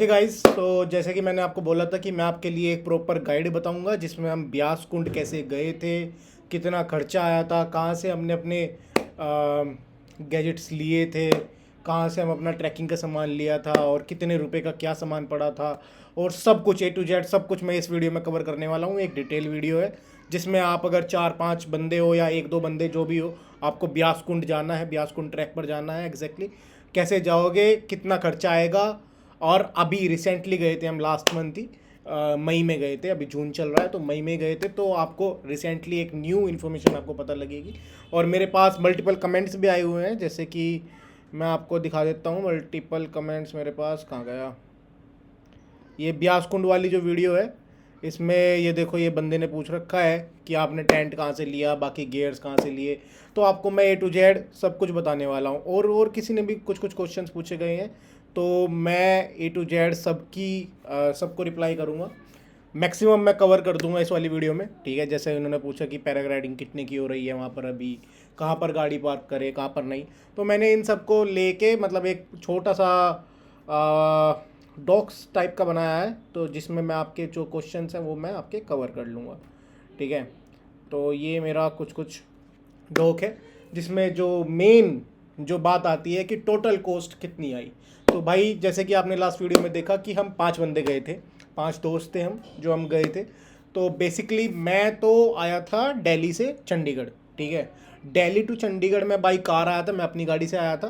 Okay guys, तो जैसे कि मैंने आपको बोला था कि मैं आपके लिए एक प्रॉपर गाइड बताऊंगा जिसमें हम ब्यास कुंड कैसे गए थे, कितना खर्चा आया था, कहाँ से हमने अपने गैजेट्स लिए थे, कहाँ से हम अपना ट्रैकिंग का सामान लिया था और कितने रुपए का क्या सामान पड़ा था, और सब कुछ ए टू जेड सब कुछ मैं इस वीडियो में कवर करने वाला हूँ। एक डिटेल वीडियो है जिसमें आप अगर 4-5 बंदे हो या 1-2 बंदे जो भी हो, आपको ब्यास कुंड जाना है, ब्यास कुंड ट्रैक पर जाना है, एग्जैक्टली कैसे जाओगे, कितना खर्चा आएगा। और अभी रिसेंटली गए थे हम, लास्ट मंथ ही मई में गए थे, अभी जून चल रहा है तो मई में गए थे, तो आपको रिसेंटली एक न्यू इन्फॉर्मेशन आपको पता लगेगी। और मेरे पास मल्टीपल कमेंट्स भी आए हुए हैं, जैसे कि मैं आपको दिखा देता हूँ। मल्टीपल कमेंट्स मेरे पास कहाँ गया, ये ब्यास कुंड वाली जो वीडियो है इसमें ये देखो, ये बंदे ने पूछ रखा है कि आपने टेंट कहाँ से लिया, बाकी गियर्स कहाँ से लिए। तो आपको मैं ए टू जेड सब कुछ बताने वाला हूँ। और किसी ने भी कुछ कुछ क्वेश्चंस पूछे गए हैं, तो मैं ए टू जेड सबको रिप्लाई करूँगा। मैक्सिमम मैं कवर कर दूंगा इस वाली वीडियो में, ठीक है। जैसे उन्होंने पूछा कि पैराग्लाइडिंग कितने की हो रही है वहाँ पर, अभी कहाँ पर गाड़ी पार्क करे, कहाँ पर नहीं, तो मैंने इन सबको लेके मतलब एक छोटा सा डॉक्स टाइप का बनाया है, तो जिसमें मैं आपके जो क्वेश्चंस हैं वो मैं आपके कवर कर लूँगा, ठीक है। तो ये मेरा कुछ कुछ डॉक है जिसमें जो मेन जो बात आती है कि टोटल कॉस्ट कितनी आई। तो भाई जैसे कि आपने लास्ट वीडियो में देखा कि हम 5 बंदे गए थे, 5 दोस्त थे हम जो हम गए थे। तो बेसिकली मैं तो आया था दिल्ली से चंडीगढ़, ठीक है। दिल्ली टू चंडीगढ़ में बाई कार आया था, मैं अपनी गाड़ी से आया था।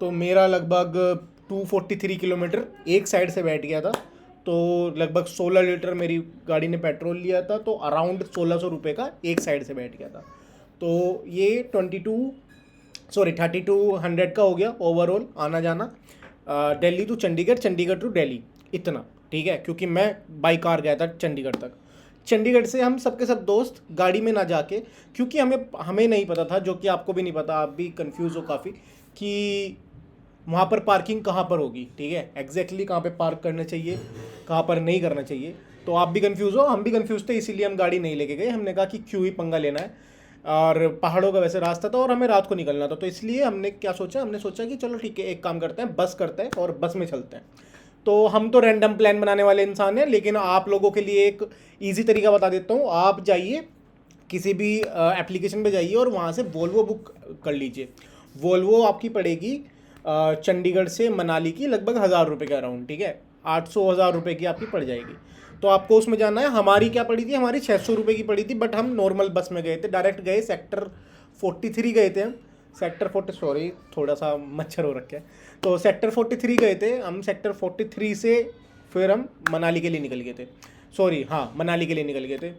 तो मेरा लगभग 243 किलोमीटर एक साइड से बैठ गया था। तो लगभग 16 लीटर मेरी गाड़ी ने पेट्रोल लिया था, तो अराउंड 1600 रुपये का एक साइड से बैठ गया था। तो ये 3200 का हो गया ओवरऑल आना जाना, दिल्ली टू चंडीगढ़, चंडीगढ़ टू दिल्ली, इतना, ठीक है। क्योंकि मैं बाई कार गया था चंडीगढ़ तक। चंडीगढ़ से हम सबके सब दोस्त गाड़ी में ना जाके, क्योंकि हमें हमें नहीं पता था, जो कि आपको भी नहीं पता, आप भी कंफ्यूज हो काफ़ी कि वहाँ पर पार्किंग कहाँ पर होगी, ठीक है, एग्जैक्टली कहाँ पे पार्क करना चाहिए, कहाँ पर नहीं करना चाहिए। तो आप भी कंफ्यूज हो, हम भी कंफ्यूज थे, इसीलिए हम गाड़ी नहीं लेके गए। हमने कहा कि क्यों ही पंगा लेना है, और पहाड़ों का वैसे रास्ता था और हमें रात को निकलना था, तो इसलिए हमने क्या सोचा, हमने सोचा कि चलो ठीक है, एक काम करते हैं, बस करते हैं और बस में चलते हैं। तो हम तो रैंडम प्लान बनाने वाले इंसान हैं, लेकिन आप लोगों के लिए एक ईजी तरीका बता देता हूँ। आप जाइए किसी भी एप्लीकेशन पे जाइए और वहाँ से वोल्वो बुक कर लीजिए। वोल्वो आपकी पड़ेगी चंडीगढ़ से मनाली की लगभग 1000 रुपये के अराउंड, ठीक है। 800-1000 रुपये की आपकी पड़ जाएगी। तो आपको उसमें जाना है। हमारी क्या पड़ी थी, हमारी 600 रुपये की पड़ी थी, बट हम नॉर्मल बस में गए थे, डायरेक्ट गए, सेक्टर 43 गए थे हम। सेक्टर 40, सॉरी थोड़ा सा मच्छर हो रखा है, तो सेक्टर 43 गए थे हम। सेक्टर 43 से फिर हम मनाली के लिए निकल गए थे, सॉरी हाँ मनाली के लिए निकल गए थे।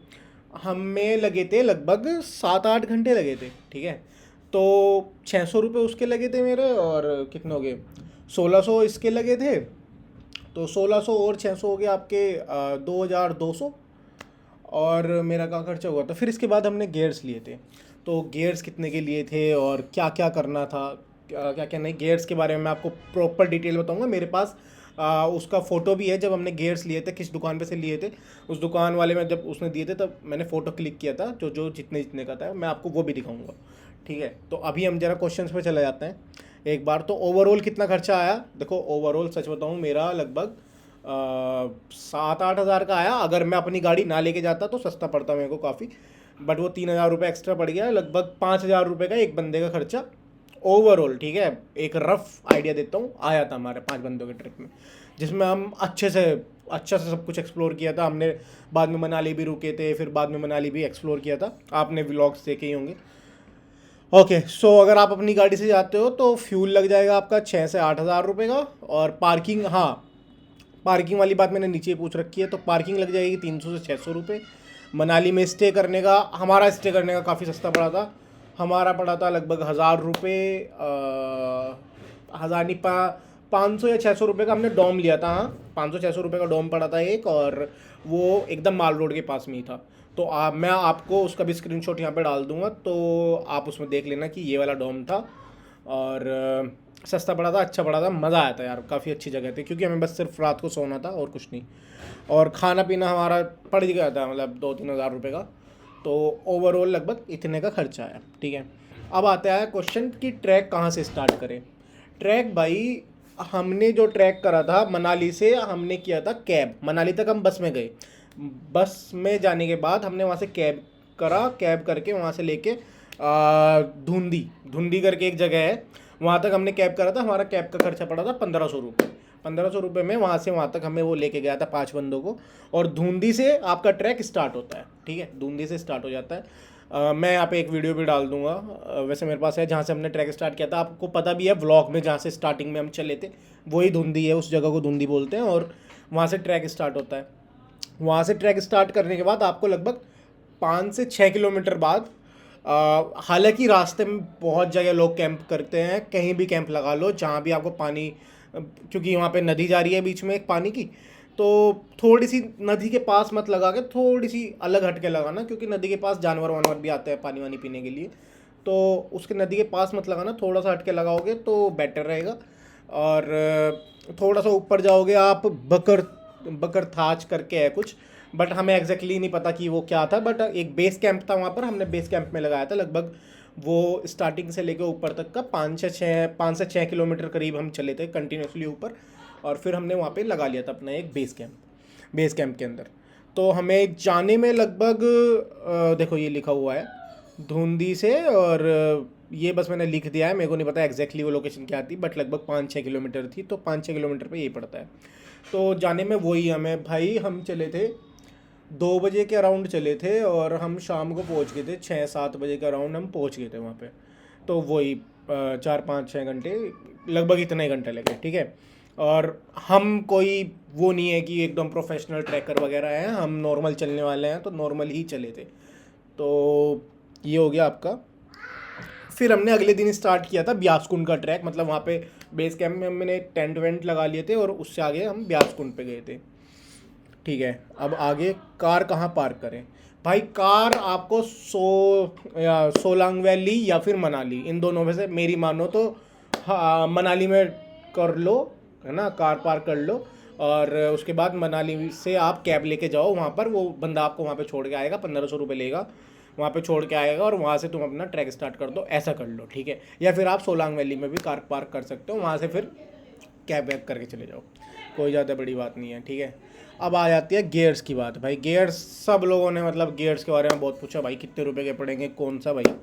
हमें लगे थे लगभग 7-8 घंटे लगे थे, ठीक है। तो 600 रुपये उसके लगे थे मेरे, और कितने हो गए, 1600 इसके लगे थे। तो 1600 और 600 हो गया आपके 2200। और मेरा क्या खर्चा हुआ था। फिर इसके बाद हमने गियर्स लिए थे। तो गियर्स कितने के लिए थे और क्या क्या करना था, क्या क्या नहीं, गियर्स के बारे में मैं आपको प्रॉपर डिटेल बताऊंगा। मेरे पास उसका फ़ोटो भी है, जब हमने गियर्स लिए थे, किस दुकान पे से लिए थे, उस दुकान वाले में जब उसने दिए थे तब मैंने फ़ोटो क्लिक किया था, जो जो जितने जितने का था मैं आपको वो भी दिखाऊंगा, ठीक है। तो अभी हम ज़रा क्वेश्चंस पे चले जाते हैं एक बार। तो ओवरऑल कितना खर्चा आया, देखो ओवरऑल सच बताऊँ मेरा लगभग 7-8 हज़ार का आया। अगर मैं अपनी गाड़ी ना लेके जाता तो सस्ता पड़ता मेरे को काफ़ी, बट वो 3000 रुपये एक्स्ट्रा पड़ गया। लगभग 5000 रुपये का एक बंदे का खर्चा ओवरऑल, ठीक है। एक रफ आइडिया देता हूँ, आया था हमारे 5 बंदों के ट्रिप में, जिसमें हम अच्छा से सब कुछ एक्सप्लोर किया था हमने। बाद में मनाली भी रुके थे, फिर बाद में मनाली भी एक्सप्लोर किया था, आपने व्लॉग्स देखे ही होंगे। ओके, सो अगर आप अपनी गाड़ी से जाते हो तो फ्यूल लग जाएगा आपका 6 से 8 हज़ार रुपये का। और पार्किंग, हाँ पार्किंग वाली बात मैंने नीचे पूछ रखी है, तो पार्किंग लग जाएगी 300 से 600 रुपये। मनाली में स्टे करने का, हमारा स्टे करने का काफ़ी सस्ता पड़ा था, हमारा पड़ा था लगभग 1000 रुपये, हज़ार नहीं, 500 या 600 रुपये का हमने डॉम लिया था। हाँ 500-600 रुपये का डॉम पड़ा था एक, और वो एकदम माल रोड के पास में ही था। तो मैं आपको उसका भी स्क्रीनशॉट यहाँ पे डाल दूंगा, तो आप उसमें देख लेना कि ये वाला डॉम था। और सस्ता पड़ा था, अच्छा पड़ा था, मज़ा आया था यार, काफ़ी अच्छी जगह थी, क्योंकि हमें बस सिर्फ रात को सोना था और कुछ नहीं। और खाना पीना हमारा पड़ गया था मतलब 2-3 हज़ार रुपये का। तो ओवरऑल लगभग इतने का खर्चा आया, ठीक है। अब आता है क्वेश्चन कि ट्रैक कहाँ से स्टार्ट करें। ट्रैक भाई हमने जो ट्रैक करा था मनाली से, हमने किया था कैब। मनाली तक हम बस में गए, बस में जाने के बाद हमने वहाँ से कैब करा, कैब करके वहाँ से लेके धुंधी धुंधी करके एक जगह है, वहाँ तक हमने कैब करा था। हमारा कैब का खर्चा पड़ा था 1500 रुपये। 1500 रुपये में वहाँ से वहाँ तक हमें वो लेके गया था 5 बंदों को। और धुंधी से आपका ट्रैक स्टार्ट होता है, ठीक है, धुंधी से स्टार्ट हो जाता है। मैं यहाँ पे एक वीडियो भी डाल दूंगा, वैसे मेरे पास है, जहाँ से हमने ट्रैक स्टार्ट किया था। आपको पता भी है व्लॉग में, जहाँ से स्टार्टिंग में हम चले थे वही धुंधी है, उस जगह को धुंधी बोलते हैं। और वहाँ से ट्रैक स्टार्ट होता है। वहाँ से ट्रैक स्टार्ट करने के बाद आपको लगभग 5 से 6 किलोमीटर बाद, हालांकि रास्ते में बहुत जगह लोग कैंप करते हैं, कहीं भी कैंप लगा लो जहाँ भी आपको पानी, क्योंकि वहाँ पे नदी जा रही है बीच में एक पानी की, तो थोड़ी सी नदी के पास मत लगा के थोड़ी सी अलग हट के लगाना, क्योंकि नदी के पास जानवर वानवर भी आते हैं पानी वानी पीने के लिए, तो उसके नदी के पास मत लगाना, थोड़ा सा हट के लगाओगे तो बेटर रहेगा। और थोड़ा सा ऊपर जाओगे आप, बकर बकर थाच करके है कुछ, बट हमें एग्जैक्टली नहीं पता कि वो क्या था, बट एक बेस कैंप था वहाँ पर, हमने बेस कैंप में लगाया था। लगभग वो स्टार्टिंग से लेकर ऊपर तक का 5 से 6 किलोमीटर करीब हम चले थे कंटिन्यूसली ऊपर, और फिर हमने वहाँ पे लगा लिया था अपना एक बेस कैंप के अंदर। तो हमें जाने में लगभग देखो ये लिखा हुआ है धुंधी से, और ये बस मैंने लिख दिया है, मेरे को नहीं पता एग्जैक्टली वो लोकेशन क्या थी, बट लगभग 5-6 किलोमीटर थी, तो 5-6 किलोमीटर पे यही पड़ता है। तो जाने में वही हमें, भाई हम चले थे 2 बजे के अराउंड चले थे, और हम शाम को पहुंच गए थे 6-7 बजे के अराउंड हम पहुंच गए थे वहाँ पे। तो वही 4-5-6 घंटे, लगभग इतने घंटे लगे, ठीक है। और हम कोई वो नहीं है कि एकदम प्रोफेशनल ट्रैकर वगैरह हैं, हम नॉर्मल चलने वाले हैं, तो नॉर्मल ही चले थे। तो ये हो गया आपका। फिर हमने अगले दिन स्टार्ट किया था ब्यासकुंड का ट्रैक, मतलब वहाँ पे बेस कैंप में हमने टेंट वेंट लगा लिए थे, और उससे आगे हम ब्यासकुंड पे गए थे, ठीक है। अब आगे कार कहाँ पार्क करें भाई? कार आपको सोलांग वैली या फिर मनाली, इन दोनों में से मेरी मानो तो हाँ, मनाली में कर लो, है ना, कार पार्क कर लो, और उसके बाद मनाली से आप कैब लेके जाओ, वहाँ पर वो बंदा आपको वहाँ पे छोड़ के आएगा, 1500 रुपये लेगा, वहाँ पे छोड़ के आएगा, और वहाँ से तुम अपना ट्रैक स्टार्ट कर दो, ऐसा कर लो, ठीक है। या फिर आप सोलांग वैली में भी कार पार्क कर सकते हो, वहाँ से फिर कैब वैब करके चले जाओ, कोई ज़्यादा बड़ी बात नहीं है, ठीक है। अब आ जाती है गियर्स की बात। भाई गियर्स, सब लोगों ने मतलब गियर्स के बारे में बहुत पूछा, भाई कितने रुपए के पड़ेंगे, कौन सा भाई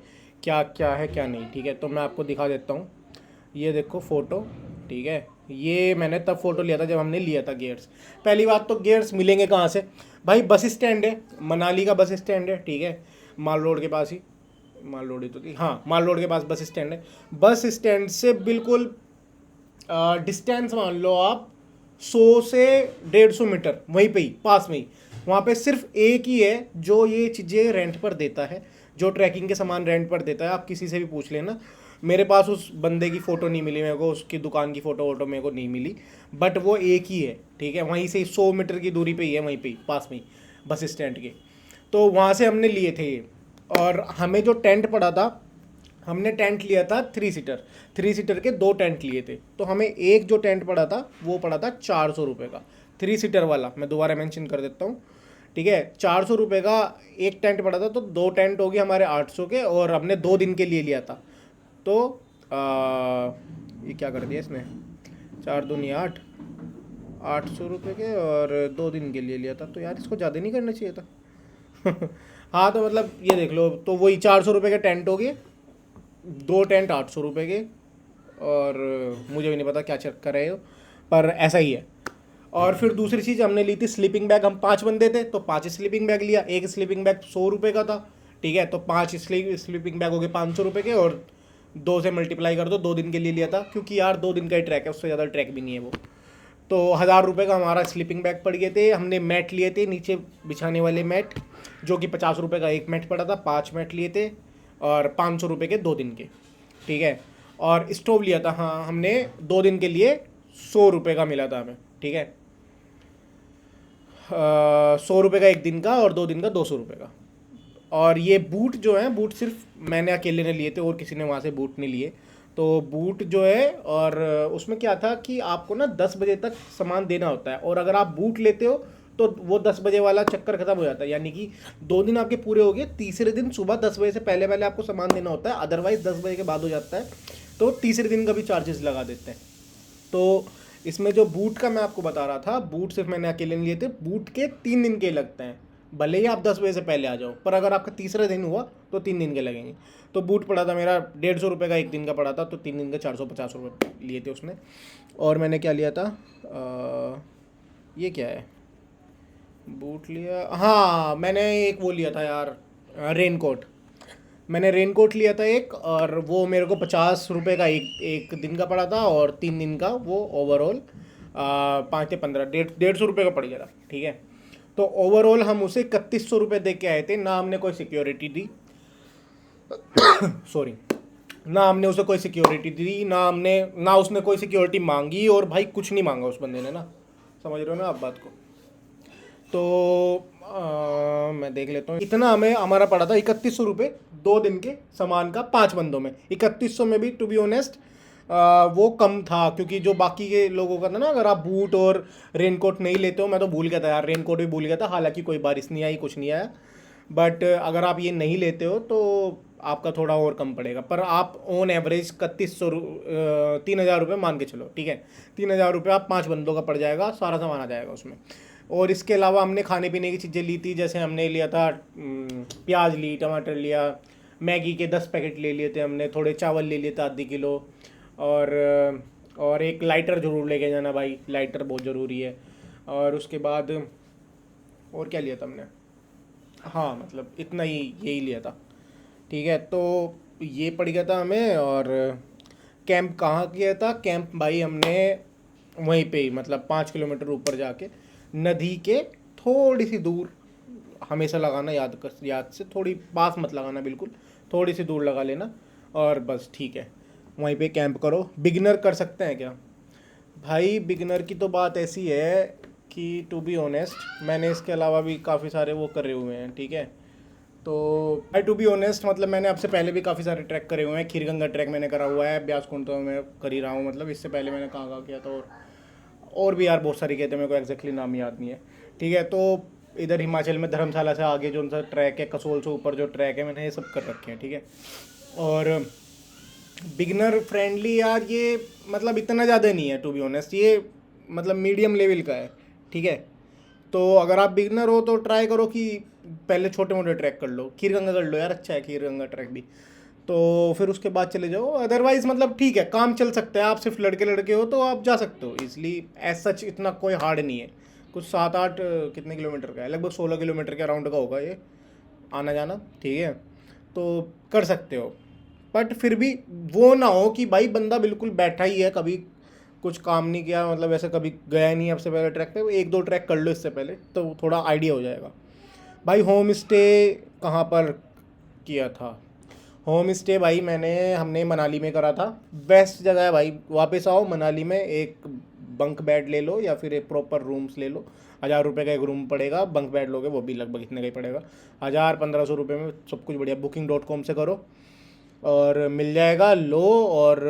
क्या क्या है क्या नहीं, ठीक है। तो मैं आपको दिखा देता हूँ, ये देखो फ़ोटो, ठीक है। ये मैंने तब फ़ोटो लिया था जब हमने लिया था गियर्स। पहली बात तो गियर्स मिलेंगे कहाँ से भाई? बस स्टैंड है, मनाली का बस स्टैंड है, ठीक है, माल रोड के पास ही, माल रोड ही तो थी, हाँ, माल रोड के पास बस स्टैंड है। बस स्टैंड से बिल्कुल डिस्टेंस मान लो आप 100 से 150 मीटर, वहीं पे ही पास में ही, वहाँ पे सिर्फ एक ही है जो ये चीज़ें रेंट पर देता है, जो ट्रैकिंग के सामान रेंट पर देता है। आप किसी से भी पूछ लेना, मेरे पास उस बंदे की फ़ोटो नहीं मिली मेरे को, उसकी दुकान की फ़ोटो वोटो मेरे को नहीं मिली, बट वो एक ही है, ठीक है। वहीं से 100 मीटर की दूरी पे ही है, वहीं पे ही पास में ही बस स्टैंड के। तो वहाँ से हमने लिए थे ये। और हमें जो टेंट पड़ा था, हमने टेंट लिया था 3 सीटर के 2 टेंट लिए थे। तो हमें एक जो टेंट पड़ा था वो पड़ा था 400 रुपये का, 3 सीटर वाला, मैं दोबारा मेंशन कर देता हूँ, ठीक है। 400 रुपये का एक टेंट पड़ा था, तो 2 टेंट हो गए हमारे 800 के, और हमने 2 दिन के लिए लिया था। तो ये क्या कर दिया इसने, 4 दूनी 8, 800 रुपये के, और 2 दिन के लिए लिया था, तो यार इसको ज़्यादा नहीं करना चाहिए था। हाँ, तो मतलब ये देख लो, तो वही 400 रुपये के टेंट हो गए, 2 टेंट 800 रुपये के, और मुझे भी नहीं पता क्या चेक कर रहे हो, पर ऐसा ही है। और फिर दूसरी चीज़ हमने ली थी स्लीपिंग बैग, हम 5 बंदे थे तो 5 स्लीपिंग बैग लिया। एक स्लीपिंग बैग 100 रुपये का था, ठीक है, तो 5 स्लीपिंग बैग हो गए 500 रुपये के, और 2 से मल्टीप्लाई कर दो, 2 दिन के लिए लिया था, क्योंकि यार 2 दिन का ही ट्रैक है, उससे ज़्यादा ट्रैक भी नहीं है वो। तो 1000 रुपये का हमारा स्लीपिंग बैग पड़ गए थे। हमने मैट लिए थे नीचे बिछाने वाले मैट, जो कि 50 रुपये का एक मैट पड़ा था, 5 मैट लिए थे, और 500 रुपये के 2 दिन के, ठीक है। और स्टोव लिया था, हाँ, हमने 2 दिन के लिए 100 रुपये का मिला था हमें, ठीक है। 100 रुपये का एक दिन का, और 2 दिन का 200 रुपये का। और ये बूट जो है, बूट सिर्फ मैंने अकेले ने लिए थे, और किसी ने वहाँ से बूट नहीं लिए। तो बूट जो है, और उसमें क्या था कि आपको ना 10 बजे तक सामान देना होता है, और अगर आप बूट लेते हो तो वो 10 बजे वाला चक्कर खत्म हो जाता है, यानी कि 2 दिन आपके पूरे हो गए, तीसरे दिन सुबह 10 बजे से पहले पहले आपको सामान देना होता है, अदरवाइज 10 बजे के बाद हो जाता है, तो तीसरे दिन का भी चार्जेस लगा देते हैं, तो इसमें जो बूट का मैं आपको बता रहा था, बूट सिर्फ मैंने अकेले नहीं लिए थे, बूट के 3 दिन के लगते हैं, भले ही आप 10 बजे से पहले आ जाओ, पर अगर आपका तीसरा दिन हुआ तो 3 दिन के लगेंगे। तो बूट पड़ा था मेरा 150 रुपये का, एक दिन का पड़ा था, तो 3 दिन का 450 रुपये लिए थे उसने। और मैंने क्या लिया था, ये क्या है, बूट लिया, हाँ मैंने एक वो लिया था यार, रेनकोट। मैंने रेनकोट लिया था एक, और वो मेरे को 50 रुपये का एक एक दिन का पड़ा था, और 3 दिन का वो ओवरऑल 5 से 15 150 रुपये का पड़ गया था, ठीक है। तो ओवरऑल हम उसे 3100 रुपये दे के आए थे, ना हमने कोई सिक्योरिटी दी सॉरी, ना हमने उसे कोई सिक्योरिटी दी, ना उसने कोई सिक्योरिटी मांगी, और भाई कुछ नहीं मांगा उस बंदे ने ना, समझ रहे हो ना आप बात को। तो मैं देख लेता हूँ, इतना हमें हमारा पड़ा था 3100 रुपये 2 दिन के सामान का, 5 बंदों में। 3100 में भी टू बी ऑनेस्ट वो कम था, क्योंकि जो बाकी के लोगों का था ना, अगर आप बूट और रेनकोट नहीं लेते हो, मैं तो भूल गया था यार, रेनकोट भी भूल गया था, हालांकि कोई बारिश नहीं आई, कुछ नहीं आया, बट अगर आप ये नहीं लेते हो तो आपका थोड़ा और कम पड़ेगा। पर आप ऑन एवरेज 3,000 रुपये मान के चलो, ठीक है। 3,000 रुपये आप 5 बंदों का पड़ जाएगा, सारा सामान आ जाएगा उसमें। और इसके अलावा हमने खाने पीने की चीज़ें ली थी, जैसे हमने लिया था प्याज ली, टमाटर लिया, मैगी के 10 पैकेट ले लिए थे हमने, थोड़े चावल ले लिए थे आधी किलो, और एक लाइटर ज़रूर लेके जाना भाई, लाइटर बहुत ज़रूरी है। और उसके बाद और क्या लिया था हमने, हाँ मतलब इतना ही, यही लिया था, ठीक है। तो ये पड़ गया था हमें। और कैंप कहाँ किया था, कैंप भाई हमने वहीं पे ही, मतलब 5 किलोमीटर ऊपर जाके, नदी के थोड़ी सी दूर, हमेशा लगाना याद से, थोड़ी पास मत लगाना, बिल्कुल थोड़ी सी दूर लगा लेना, और बस ठीक है, वहीं पे कैंप करो। बिगिनर कर सकते हैं क्या भाई, बिगिनर की तो बात ऐसी है कि टू बी ऑनेस्ट मैंने इसके अलावा भी काफ़ी सारे वो करे हुए हैं, ठीक है। तो भाई टू बी ऑनेस्ट मतलब मैंने आपसे पहले भी काफ़ी सारे ट्रैक करे हुए हैं, खीरगंगा ट्रैक मैंने करा हुआ है, ब्यासकुंड तो मैं कर ही रहा हूँ, मतलब इससे पहले मैंने कहाँ किया था, और भी यार बहुत सारी कहते हैं, मेरे को एग्जैक्टली नाम याद नहीं है, ठीक है। तो इधर हिमाचल में धर्मशाला से आगे जो उनका ट्रैक है, कसोल से ऊपर जो ट्रैक है, मैंने ये सब कर रखे हैं, ठीक है। और बिगनर फ्रेंडली यार ये मतलब इतना ज़्यादा नहीं है टू बी ऑनेस्ट, ये मतलब मीडियम लेवल का है, ठीक है। तो अगर आप बिगनर हो तो ट्राई करो कि पहले छोटे मोटे ट्रैक कर लो, खीरगंगा कर लो यार, अच्छा है खीरगंगा ट्रैक भी, तो फिर उसके बाद चले जाओ। अदरवाइज मतलब ठीक है, काम चल सकता है, आप सिर्फ लड़के लड़के हो तो आप जा सकते हो इसलिए, एज सच इतना कोई हार्ड नहीं है, कुछ 7-8 कितने किलोमीटर का है, लगभग 16 किलोमीटर के अराउंड का होगा ये आना जाना, ठीक है। तो कर सकते हो, बट फिर भी वो ना हो कि भाई बंदा बिल्कुल बैठा ही है, कभी कुछ काम नहीं किया, मतलब ऐसे कभी गया नहीं आपसे पहले ट्रैक पे, 1-2 ट्रैक कर लो इससे पहले, तो थोड़ा आइडिया हो जाएगा। भाई होम स्टे कहाँ पर किया था, होम स्टे भाई हमने मनाली में करा था, बेस्ट जगह है भाई। वापस आओ मनाली में, एक बंक बेड ले लो या फिर एक प्रॉपर रूम्स ले लो, 1,000 रुपये का एक रूम पड़ेगा, बंक बेड लोगे वो भी लगभग इतने का ही पड़ेगा, 1,000-1,500 रुपये में सब कुछ बढ़िया। booking.com से करो और मिल जाएगा, लो, और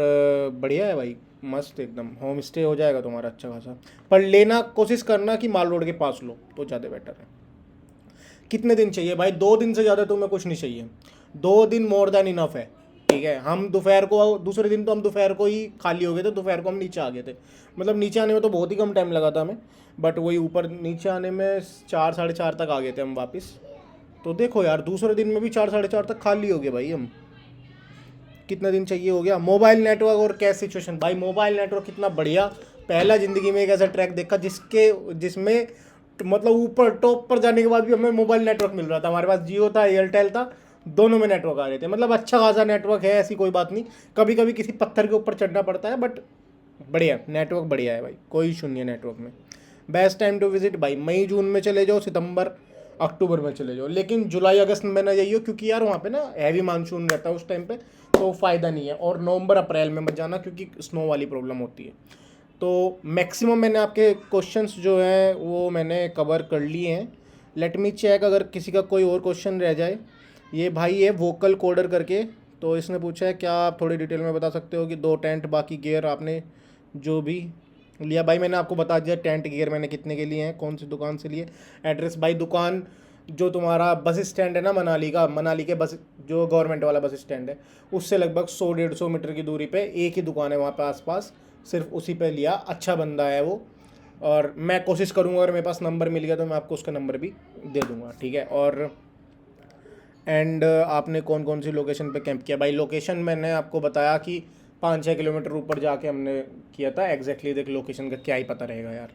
बढ़िया है भाई, मस्त एकदम होम स्टे हो जाएगा तुम्हारा अच्छा खासा। पर लेना कोशिश करना कि माल रोड के पास लो तो ज़्यादा बेटर है। कितने दिन चाहिए भाई, 2 दिन से ज़्यादा तुम्हें कुछ नहीं चाहिए, 2 दिन मोर देन इनफ है, ठीक है। हम दोपहर को, दूसरे दिन तो हम दोपहर को ही खाली हो गए थे, दोपहर को हम नीचे आ गए थे, मतलब नीचे आने में तो बहुत ही कम टाइम लगा था हमें, बट वही ऊपर नीचे आने में 4-4:30 तक आ गए थे हम वापस। तो देखो यार, दूसरे दिन में भी 4-4:30 तक खाली हो गए भाई हम। कितना दिन चाहिए हो गया। मोबाइल नेटवर्क और कैश सिचुएशन, भाई मोबाइल नेटवर्क कितना बढ़िया, पहला ज़िंदगी में एक ऐसा ट्रैक देखा जिसमें मतलब ऊपर टॉप पर जाने के बाद भी हमें मोबाइल नेटवर्क मिल रहा था, हमारे पास जियो था, एयरटेल था, दोनों में नेटवर्क आ रहे थे, मतलब अच्छा खासा नेटवर्क है, ऐसी कोई बात नहीं। कभी कभी किसी पत्थर के ऊपर चढ़ना पड़ता है, बट बढ़िया नेटवर्क, बढ़िया है भाई, कोई इशू नहीं है नेटवर्क में। बेस्ट टाइम टू विजिट भाई मई जून में चले जाओ, सितंबर अक्टूबर में चले जाओ, लेकिन जुलाई अगस्त में ना जाइए, क्योंकि यार वहाँ पे ना हैवी मानसून रहता है उस टाइम पे, तो फ़ायदा नहीं है। और नवंबर अप्रैल में मत जाना, क्योंकि स्नो वाली प्रॉब्लम होती है। तो मैक्सिमम मैंने आपके क्वेश्चंस जो हैं वो मैंने कवर कर लिए हैं। लेट मी चेक अगर किसी का कोई और क्वेश्चन रह जाए। ये भाई है वोकल कोडर करके, तो इसने पूछा है क्या आप थोड़ी डिटेल में बता सकते हो कि 2 टेंट बाकी गियर आपने जो भी लिया। भाई मैंने आपको बता दिया टेंट गियर मैंने कितने के लिए हैं, कौन सी दुकान से लिए। एड्रेस भाई दुकान जो तुम्हारा बस स्टैंड है ना मनाली का, मनाली के बस जो गवर्नमेंट वाला बस स्टैंड है उससे लगभग 100-150 मीटर की दूरी पे एक ही दुकान है वहाँ पे आसपास, सिर्फ उसी पे लिया, अच्छा बंदा है वो। और मैं कोशिश करूँगा अगर मेरे पास नंबर मिल गया तो मैं आपको उसका नंबर भी दे दूँगा, ठीक है। और एंड आपने कौन कौन सी लोकेशन पे कैंप किया? भाई लोकेशन मैंने आपको बताया कि 5-6 किलोमीटर ऊपर जाके हमने किया था। एग्जैक्टली देख लोकेशन का क्या ही पता रहेगा यार।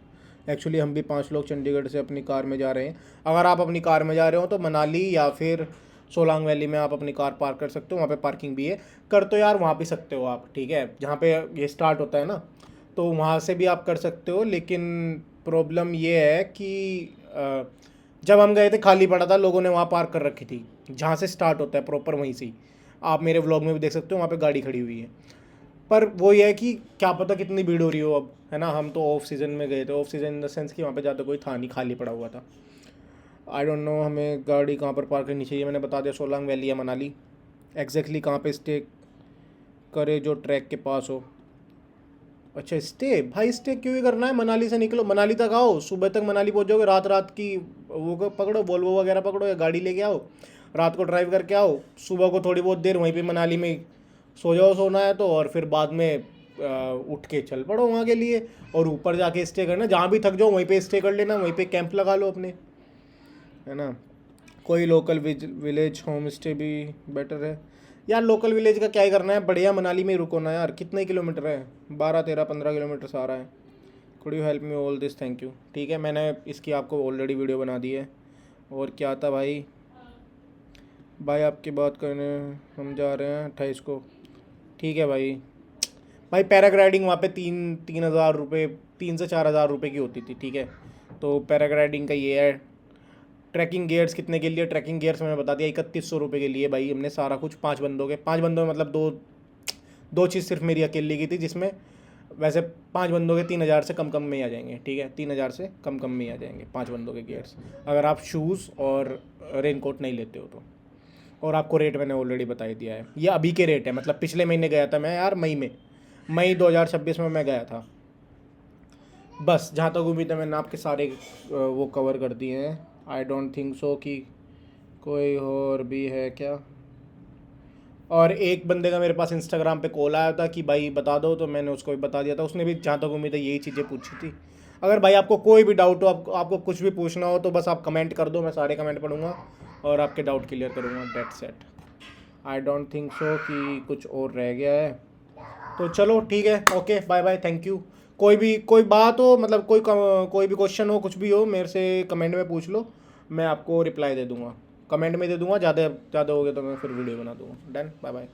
एक्चुअली हम भी 5 लोग चंडीगढ़ से अपनी कार में जा रहे हैं। अगर आप अपनी कार में जा रहे हो तो मनाली या फिर सोलांग वैली में आप अपनी कार पार्क कर सकते हो, वहाँ पे पार्किंग भी है। कर तो यार वहाँ भी सकते हो आप, ठीक है, जहाँ पे ये स्टार्ट होता है ना, तो वहाँ से भी आप कर सकते हो। लेकिन प्रॉब्लम ये है कि जब हम गए थे खाली पड़ा था, लोगों ने वहाँ पार्क कर रखी थी जहाँ से स्टार्ट होता है प्रॉपर वहीं से ही। आप मेरे व्लॉग में भी देख सकते हो वहाँ पे गाड़ी खड़ी हुई है। पर वो ये है कि क्या पता कितनी भीड़ हो रही हो अब, है ना। हम तो ऑफ सीज़न में गए थे, of season in the sense कि वहाँ पे ज़्यादा कोई था नहीं, खाली पड़ा हुआ था। आई डोंट नो हमें गाड़ी कहाँ पर पार्क करनी चाहिए। मैंने बता दिया सोलांग वैली या मनाली। एग्जैक्टली कहाँ पे स्टे करे जो ट्रैक के पास हो। अच्छा स्टे, भाई स्टे क्यों ही करना है, मनाली से निकलो, मनाली तक आओ, सुबह तक मनाली पहुंच जाओगे। रात रात की पकड़ो, वोल्वो वगैरह पकड़ो या गाड़ी लेके आओ, रात को ड्राइव करके आओ, सुबह को थोड़ी बहुत देर वहीं पे मनाली में सो जाओ, सोना है तो, और फिर बाद में उठ के चल पड़ो वहाँ के लिए। और ऊपर जाके स्टे करना, जहाँ भी थक जाओ वहीं पे स्टे कर लेना, वहीं पे कैंप लगा लो अपने, है ना। कोई लोकल विलेज होम स्टे भी बेटर है यार। लोकल विलेज का क्या ही करना है, बढ़िया मनाली में ही रुको ना यार। कितने किलोमीटर है, 12-13-15 किलोमीटर सारा है। Could you help me all this, thank you. ठीक है, मैंने इसकी आपको ऑलरेडी वीडियो बना दी है। और क्या था भाई, भाई आपकी बात करने हम जा रहे हैं 28 को, ठीक है भाई। भाई पैराग्लाइडिंग वहाँ पे 3,000 रुपये, 3 से 4 हज़ार रुपये की होती थी, ठीक है। तो पैराग्लाइडिंग का ये है। ट्रैकिंग गियर्स कितने के लिए, ट्रैकिंग गियर्स मैंने बता दिया 3100 रुपये के लिए। भाई हमने सारा कुछ 5 बंदों में मतलब दो दो चीज़ सिर्फ मेरी अकेली की थी, जिसमें वैसे 5 बंदों के 3,000 से कम कम में ही आ जाएंगे, ठीक है। 3,000 से कम कम में ही आ जाएंगे 5 बंदों के गियर्स, अगर आप शूज़ और रेनकोट नहीं लेते हो तो। और आपको रेट मैंने ऑलरेडी बता ही दिया है, ये अभी के रेट है, मतलब पिछले महीने गया था मैं यार, मई 2026 में मैं गया था। बस जहाँ तक उम्मीद है मैंने आपके सारे वो कवर कर दिए हैं। आई डोंट थिंक सो कि कोई और भी है क्या। और एक बंदे का मेरे पास इंस्टाग्राम पे कॉल आया था कि भाई बता दो, तो मैंने उसको भी बता दिया था। उसने भी जहाँ तक उम्मीद है यही चीज़ें पूछी थी। अगर भाई आपको कोई भी डाउट हो, आपको कुछ भी पूछना हो तो बस आप कमेंट कर दो, मैं सारे कमेंट पढ़ूंगा और आपके डाउट क्लियर करूँगा, that's it. I don't think so कि कुछ और रह गया है। तो चलो ठीक है, okay bye bye, thank you. कोई बात हो, मतलब कोई भी क्वेश्चन हो, कुछ भी हो, मेरे से कमेंट में पूछ लो, मैं आपको रिप्लाई दे दूँगा, कमेंट में दे दूँगा। ज़्यादा ज़्यादा हो गया तो मैं फिर वीडियो बना दूँगा। Done, bye bye.